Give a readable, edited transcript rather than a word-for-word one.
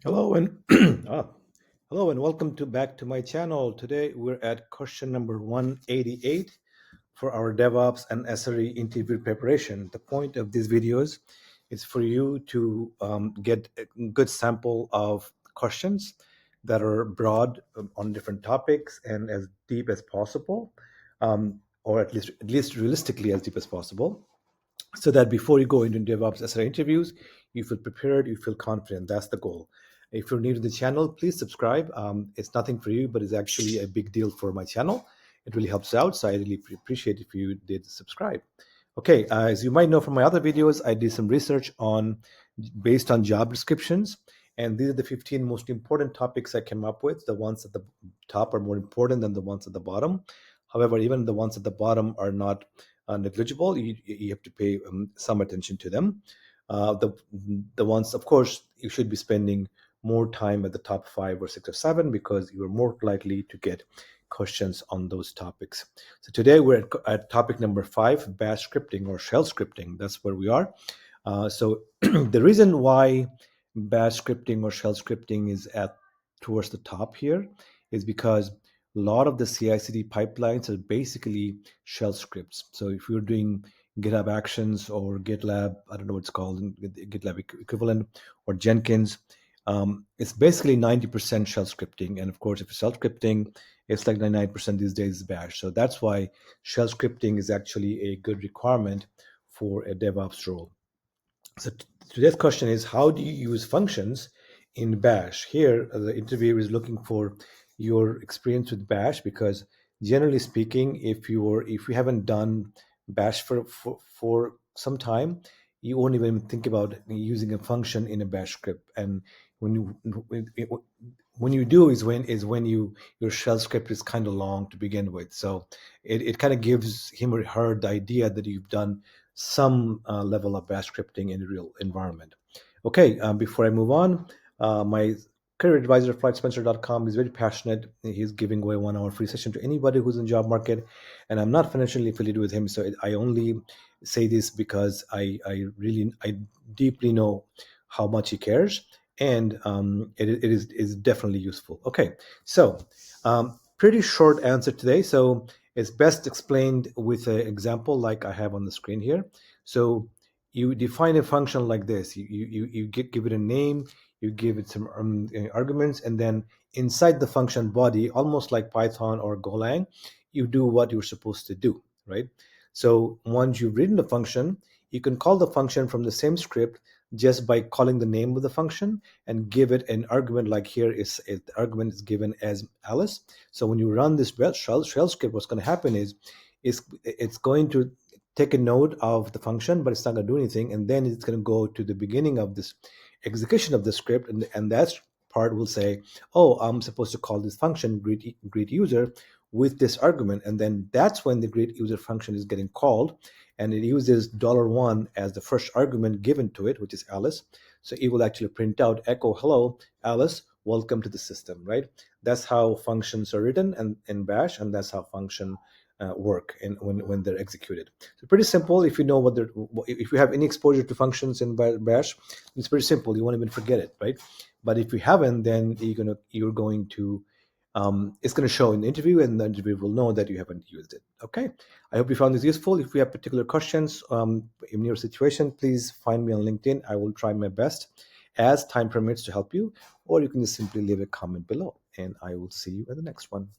Hello and hello and welcome to back to my channel. Today we're at question number 188 for our DevOps and SRE interview preparation. The point of these videos is for you to get a good sample of questions that are broad on different topics and as deep as possible, or at least realistically as deep as possible, so that before you go into DevOps SRE interviews, you feel prepared, you feel confident. That's the goal. If you're new to the channel, please subscribe. It's nothing for you, but it's actually a big deal for my channel. It really helps out, so I really appreciate if you did subscribe. Okay, as you might know from my other videos, I did some research on based on job descriptions, and these are the 15 most important topics I came up with. The ones at the top are more important than the ones at the bottom. However, even the ones at the bottom are not negligible. You have to pay some attention to them. The ones, of course, you should be spending more time at the top 5 or 6 or 7 because you are more likely to get questions on those topics. So today we're at topic number 5, bash scripting or shell scripting. That's where we are. So the reason why bash scripting or shell scripting is at towards the top here is because a lot of the CI/CD pipelines are basically shell scripts. So if you're doing GitHub Actions or GitLab, I don't know what it's called, GitLab equivalent, or Jenkins, it's basically 90% shell scripting. And of course, if it's shell scripting, it's like 99% these days is bash. So that's why shell scripting is actually a good requirement for a DevOps role. So today's question is, how do you use functions in bash? Here, the interviewer is looking for your experience with bash because generally speaking, if you haven't done bash for some time, you won't even think about using a function in a bash script. And when you do is when your shell script is kind of long to begin with. So it kind of gives him or her the idea that you've done some level of bash scripting in a real environment. Okay, before I move on, my career advisor, flightspencer.com, is very passionate. He's giving away 1 hour free session to anybody who's in job market, and I'm not financially affiliated with him, so I only say this because I deeply know how much he cares, and it is definitely useful. Okay, so pretty short answer today. So it's best explained with an example like I have on the screen here. So you define a function like this. You give it a name, you give it some arguments, and then inside the function body, almost like Python or Golang, you do what you're supposed to do, right? So once you've written the function, you can call the function from the same script just by calling the name of the function and give it an argument. Like here is the argument is given as Alice. So when you run this shell script, what's going to happen is it's going to take a node of the function, but it's not going to do anything, and then it's going to go to the beginning of this execution of the script, and that part will say, oh, I'm supposed to call this function greet user with this argument, and then that's when the greet user function is getting called, and it uses $1 as the first argument given to it, which is Alice. So it will actually print out echo hello Alice, welcome to the system, right? That's how functions are written and in bash, and that's how function work in when they're executed. So pretty simple. If you know if you have any exposure to functions in bash, it's pretty simple. You won't even forget it, right? But if you haven't, then you're going to it's going to show in the interview, and the interviewer will know that you haven't used it. Okay, I hope you found this useful. If you have particular questions in your situation, please find me on LinkedIn. I will try my best as time permits to help you, or you can just simply leave a comment below, and I will see you at the next one.